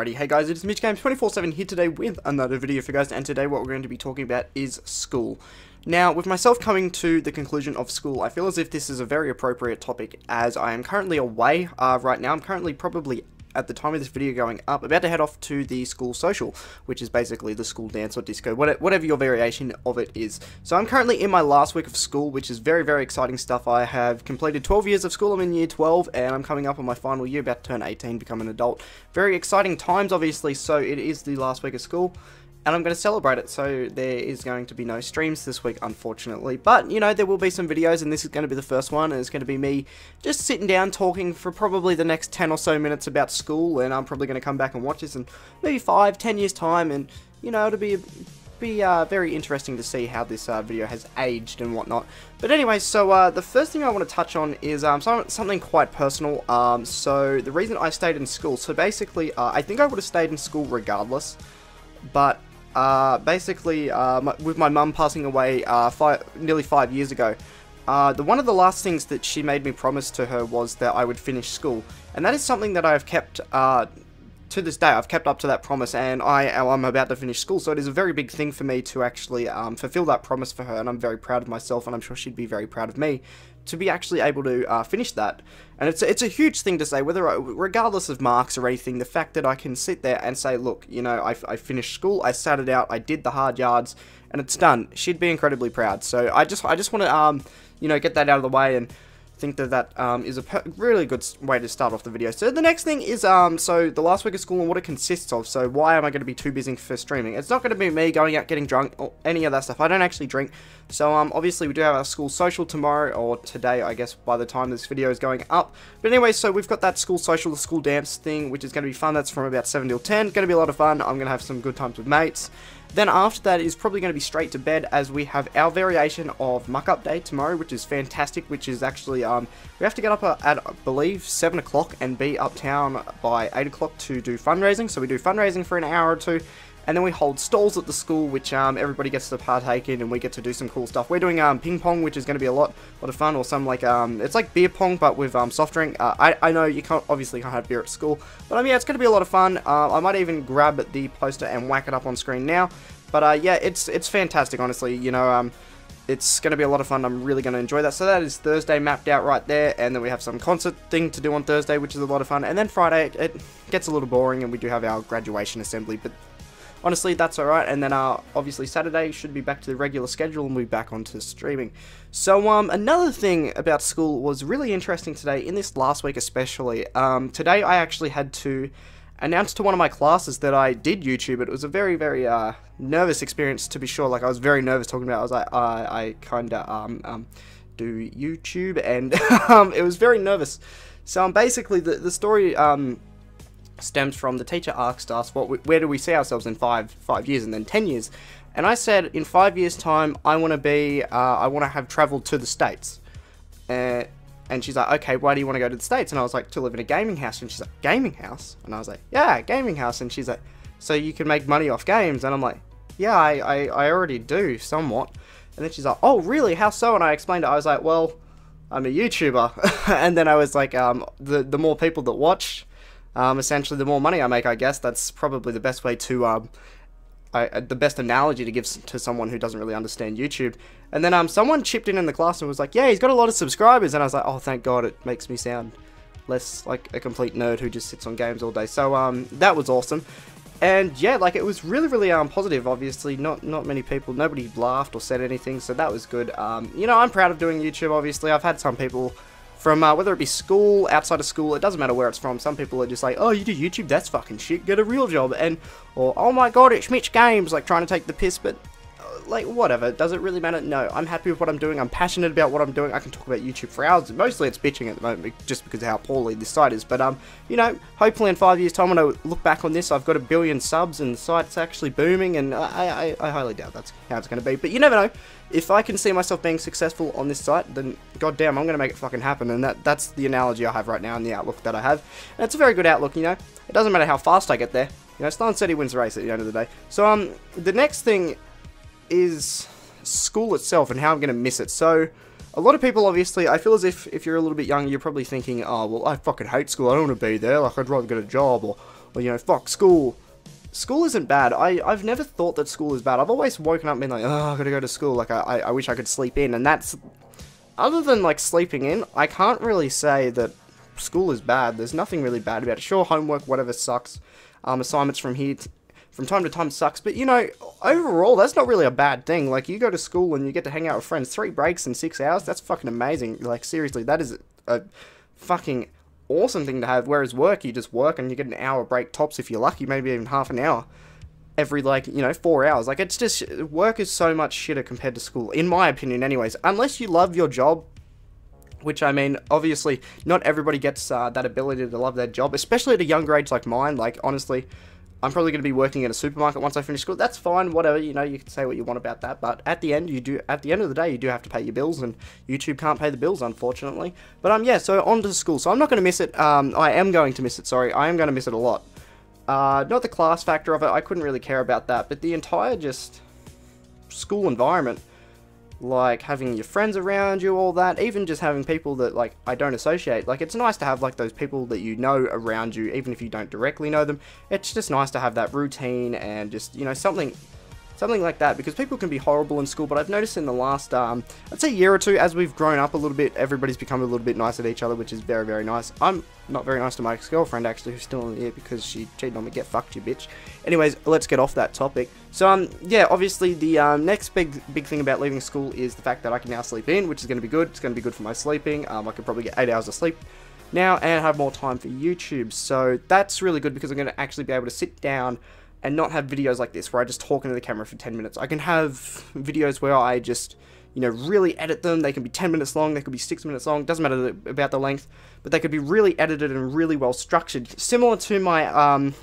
Alrighty, hey guys, it's Mitch Games 24/7 here today with another video for you guys, and today what we're going to be talking about is school. Now, with myself coming to the conclusion of school, I feel as if this is a very appropriate topic as I am currently away right now. I'm currently probably, at the time of this video going up, about to head off to the school social, which is basically the school dance or disco, whatever your variation of it is. So I'm currently in my last week of school, which is very, very exciting stuff. I have completed 12 years of school. I'm in year 12, and I'm coming up on my final year, about to turn 18, become an adult. Very exciting times, obviously, so it is the last week of school. And I'm going to celebrate it, so there is going to be no streams this week, unfortunately. But, you know, there will be some videos, and this is going to be the first one, and it's going to be me just sitting down talking for probably the next 10 or so minutes about school, and I'm probably going to come back and watch this in maybe 5-10 years time, and, you know, it'll be very interesting to see how this video has aged and whatnot. But anyway, so the first thing I want to touch on is something quite personal. So the reason I stayed in school, so basically, I think I would have stayed in school regardless, but basically, with my mum passing away nearly 5 years ago, one of the last things that she made me promise to her was that I would finish school, and that is something that I have kept to this day. I've kept up to that promise, and I'm about to finish school, so it is a very big thing for me to actually fulfill that promise for her, and I'm very proud of myself, and I'm sure she'd be very proud of me to be actually able to finish that. And it's a huge thing to say, regardless of marks or anything, the fact that I can sit there and say, look, you know, I finished school, I sat it out, I did the hard yards, and it's done. She'd be incredibly proud. So I just want to, you know, get that out of the way, and think that is a really good way to start off the video. So the next thing is, so the last week of school and what it consists of. So why am I going to be too busy for streaming? It's not going to be me going out getting drunk or any of that stuff. I don't actually drink. So obviously we do have our school social tomorrow, or today, I guess, by the time this video is going up. But anyway, so we've got that school social, the school dance thing, which is going to be fun. That's from about 7 till 10. Going to be a lot of fun. I'm going to have some good times with mates. Then after that is probably going to be straight to bed, as we have our variation of Muck Up Day tomorrow, which is fantastic, which is actually, we have to get up at, I believe, 7 o'clock and be uptown by 8 o'clock to do fundraising. So we do fundraising for an hour or two, and then we hold stalls at the school, which everybody gets to partake in, and we get to do some cool stuff. We're doing ping pong, which is going to be a lot of fun, or some like, it's like beer pong, but with soft drink. I know you obviously can't have beer at school, but yeah, it's going to be a lot of fun. I might even grab the poster and whack it up on screen now. But yeah, it's fantastic, honestly. You know, it's going to be a lot of fun. I'm really going to enjoy that. So that is Thursday mapped out right there, and then we have some concert thing to do on Thursday, which is a lot of fun. And then Friday, it gets a little boring, and we do have our graduation assembly, but honestly, that's alright. And then obviously Saturday should be back to the regular schedule, and we'll be back onto streaming. So another thing about school was really interesting today, in this last week especially. Today I actually had to announce to one of my classes that I did YouTube. It was a very, very nervous experience, to be sure. Like, I was very nervous talking about it. I was like, I kinda do YouTube, and it was very nervous. So basically the story stems from the teacher asked us where do we see ourselves in five years, and then 10 years, and I said in 5 years time I want to have traveled to the States, and she's like, okay, why do you want to go to the States? And I was like, to live in a gaming house. And she's like, gaming house? And I was like, yeah, gaming house. And she's like, so you can make money off games? And I'm like, yeah, I already do somewhat. And then she's like, oh really, how so? And I explained it. I was like, well, I'm a YouTuber. And then I was like, the more people that watch, essentially the more money I make, I guess. That's probably the best way to, the best analogy to give to someone who doesn't really understand YouTube. And then someone chipped in the class and was like, yeah, he's got a lot of subscribers. And I was like, oh, thank God, it makes me sound less like a complete nerd who just sits on games all day. So that was awesome. And yeah, like, it was really, really positive. Obviously, not many people, nobody laughed or said anything, so that was good. You know, I'm proud of doing YouTube, obviously. I've had some people from, whether it be school, outside of school, it doesn't matter where it's from. Some people are just like, oh, you do YouTube? That's fucking shit. Get a real job. Or, oh my God, it's Mitch Games, like, trying to take the piss. But, like, whatever. Does it really matter? No. I'm happy with what I'm doing. I'm passionate about what I'm doing. I can talk about YouTube for hours. Mostly it's bitching at the moment, just because of how poorly this site is. But, you know, hopefully in 5 years' time, when I look back on this, I've got 1 billion subs and the site's actually booming, and I highly doubt that's how it's going to be. But you never know. If I can see myself being successful on this site, then goddamn, I'm going to make it fucking happen. And that's the analogy I have right now and the outlook that I have. And it's a very good outlook, you know. It doesn't matter how fast I get there. You know, Stalin said he wins the race at the end of the day. So, the next thing is school itself and how I'm going to miss it. So, a lot of people, obviously, I feel as if you're a little bit young, you're probably thinking, oh, well, I fucking hate school, I don't want to be there, like, I'd rather get a job, or, you know, fuck school. School isn't bad. I've never thought that school is bad. I've always woken up and been like, oh, I gotta go to school. Like, I wish I could sleep in. And that's, other than, like, sleeping in, I can't really say that school is bad. There's nothing really bad about it. Sure, homework, whatever, sucks. Assignments from time to time sucks. But, you know, overall, that's not really a bad thing. Like, you go to school and you get to hang out with friends. 3 breaks in 6 hours, that's fucking amazing. Like, seriously, that is a fucking awesome thing to have. Whereas work, you just work and you get an hour break tops if you're lucky, maybe even half an hour every, like, you know, 4 hours. Like, it's just, work is so much shitter compared to school, in my opinion anyways. Unless you love your job, which, I mean, obviously not everybody gets that ability to love their job, especially at a younger age like mine. Like, honestly, I'm probably going to be working in a supermarket once I finish school. That's fine, whatever, you know, you can say what you want about that, but at the end of the day, you do have to pay your bills, and YouTube can't pay the bills, unfortunately. But, yeah, so on to school. So I'm not going to miss it. I am going to miss it, sorry. I am going to miss it a lot. Not the class factor of it, I couldn't really care about that, but the entire just school environment, like having your friends around you, all that, even just having people that, like, I don't associate. Like, it's nice to have, like, those people that you know around you, even if you don't directly know them. It's just nice to have that routine and just, you know, something like that, because people can be horrible in school. But I've noticed in the last, I'd say year or two, as we've grown up a little bit, everybody's become a little bit nicer to each other, which is very, very nice. I'm not very nice to my ex-girlfriend, actually, who's still in here because she cheated on me. Get fucked, you bitch. Anyways, let's get off that topic. So, yeah, obviously the next big thing about leaving school is the fact that I can now sleep in, which is going to be good. It's going to be good for my sleeping. I could probably get 8 hours of sleep now and have more time for YouTube. So that's really good, because I'm going to actually be able to sit down and not have videos like this where I just talk into the camera for 10 minutes. I can have videos where I just, you know, really edit them. They can be 10 minutes long, they could be 6 minutes long, doesn't matter about the length, but they could be really edited and really well structured. Similar to my,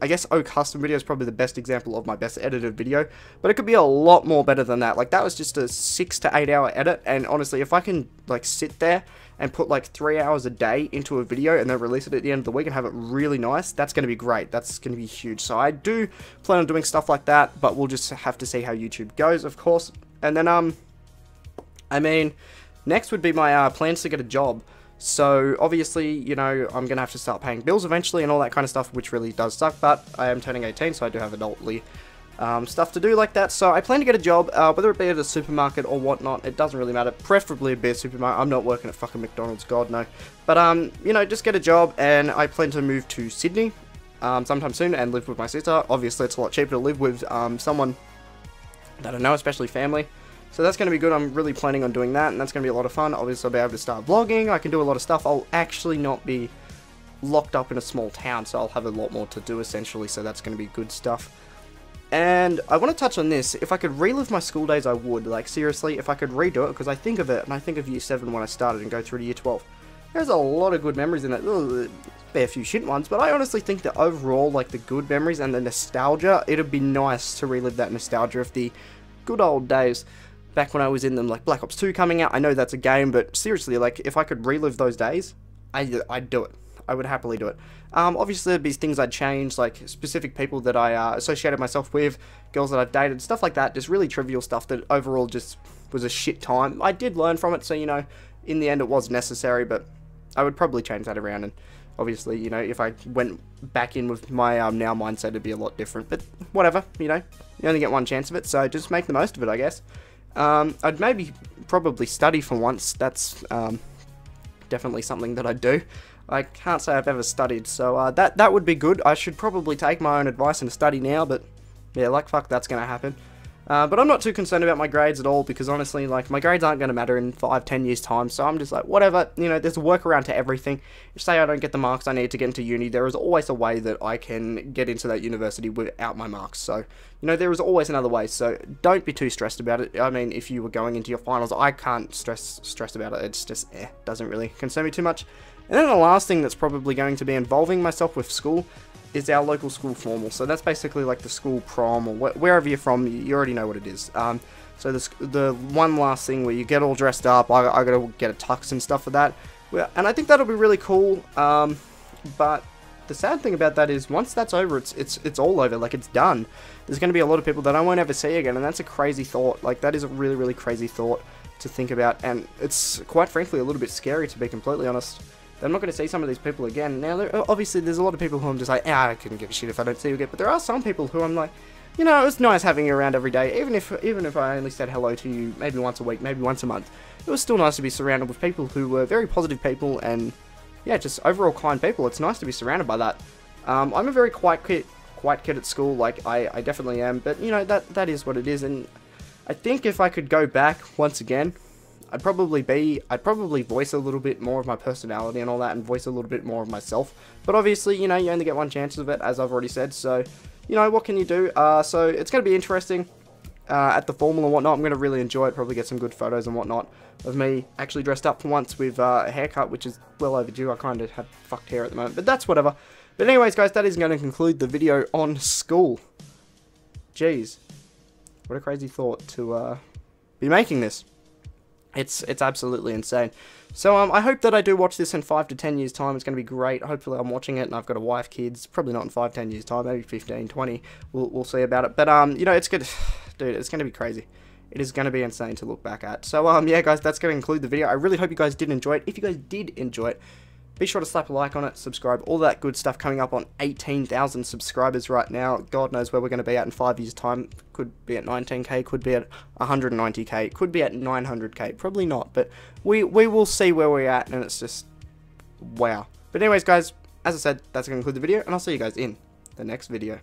I guess Custom video is probably the best example of my best edited video, but it could be a lot more better than that. Like, that was just a 6 to 8 hour edit, and honestly, if I can, like, sit there and put like 3 hours a day into a video and then release it at the end of the week and have it really nice, that's going to be great. That's going to be huge. So I do plan on doing stuff like that, but we'll just have to see how YouTube goes, of course. And then, I mean, next would be my plans to get a job. So obviously, you know, I'm going to have to start paying bills eventually and all that kind of stuff, which really does suck, but I am turning 18, so I do have adultly stuff to do like that. So I plan to get a job, whether it be at a supermarket or whatnot, it doesn't really matter. Preferably a supermarket. I'm not working at fucking McDonald's, God no. But you know, just get a job, and I plan to move to Sydney sometime soon and live with my sister. Obviously, it's a lot cheaper to live with someone that I know, especially family. So that's going to be good. I'm really planning on doing that, and that's going to be a lot of fun. Obviously, I'll be able to start vlogging. I can do a lot of stuff. I'll actually not be locked up in a small town, so I'll have a lot more to do, essentially. So that's going to be good stuff. And I want to touch on this. If I could relive my school days, I would. Like, seriously, if I could redo it, because I think of it, and I think of year 7 when I started and go through to year 12. There's a lot of good memories in it. Ugh, a few shit ones, but I honestly think that overall, like, the good memories and the nostalgia, it'd be nice to relive that nostalgia of the good old days back when I was in them, like Black Ops 2 coming out. I know that's a game, but seriously, like, if I could relive those days, I'd do it. I would happily do it. Obviously, there'd be things I'd change, like specific people that I associated myself with, girls that I've dated, stuff like that, just really trivial stuff that overall just was a shit time. I did learn from it, so, you know, in the end it was necessary, but I would probably change that around, and obviously, you know, if I went back in with my now mindset, it'd be a lot different, but whatever, you know, you only get one chance of it, so just make the most of it, I guess. I'd maybe probably study for once. That's definitely something that I'd do. I can't say I've ever studied, so that would be good. I should probably take my own advice and study now, but yeah, like fuck, that's going to happen. But I'm not too concerned about my grades at all, because honestly, like, my grades aren't going to matter in 5-10 years time, so I'm just like, whatever, you know, there's a workaround to everything. If, say, I don't get the marks I need to get into uni, there is always a way that I can get into that university without my marks, so, you know, there is always another way, so don't be too stressed about it. I mean, if you were going into your finals, I can't stress about it. It's just, doesn't really concern me too much. And then the last thing that's probably going to be involving myself with school is our local school formal. So that's basically like the school prom, or wherever you're from, you already know what it is. So the one last thing where you get all dressed up, I gotta get a tux and stuff for that. And I think that'll be really cool. But the sad thing about that is, once that's over, it's all over. Like, it's done. There's going to be a lot of people that I won't ever see again, and that's a crazy thought. Like, that is a really, really crazy thought to think about, and it's quite frankly a little bit scary, to be completely honest. then I'm not going to see some of these people again. Now, obviously, there's a lot of people who I'm just like, I couldn't give a shit if I don't see you again. But there are some people who I'm like, you know, it was nice having you around every day, even if I only said hello to you maybe once a week, maybe once a month. It was still nice to be surrounded with people who were very positive people and, yeah, just overall kind people. It's nice to be surrounded by that. I'm a very quiet kid at school, like, I definitely am, but, you know, that is what it is, and I think if I could go back once again, I'd probably voice a little bit more of my personality and all that, and voice a little bit more of myself, but obviously, you know, you only get one chance of it, as I've already said, so, you know, what can you do? So, it's going to be interesting, at the formal and whatnot. I'm going to really enjoy it, probably get some good photos and whatnot, of me actually dressed up for once with, a haircut, which is well overdue. I kind of have fucked hair at the moment, but that's whatever. But anyways, guys, that is going to conclude the video on school. Jeez. What a crazy thought to, be making this. It's absolutely insane. So, I hope that I do watch this in 5 to 10 years' time. It's going to be great. Hopefully I'm watching it and I've got a wife, kids. Probably not in 5, 10 years' time. Maybe 15, 20. We'll see about it. But, you know, it's good. Dude, it's going to be crazy. It is going to be insane to look back at. So, yeah, guys, that's going to conclude the video. I really hope you guys did enjoy it. If you guys did enjoy it, be sure to slap a like on it, subscribe, all that good stuff coming up on 18,000 subscribers right now. God knows where we're going to be at in 5 years' time. Could be at 19k, could be at 190k, could be at 900k. Probably not, but we will see where we're at, and it's just, wow. But anyways, guys, as I said, that's going to conclude the video, and I'll see you guys in the next video.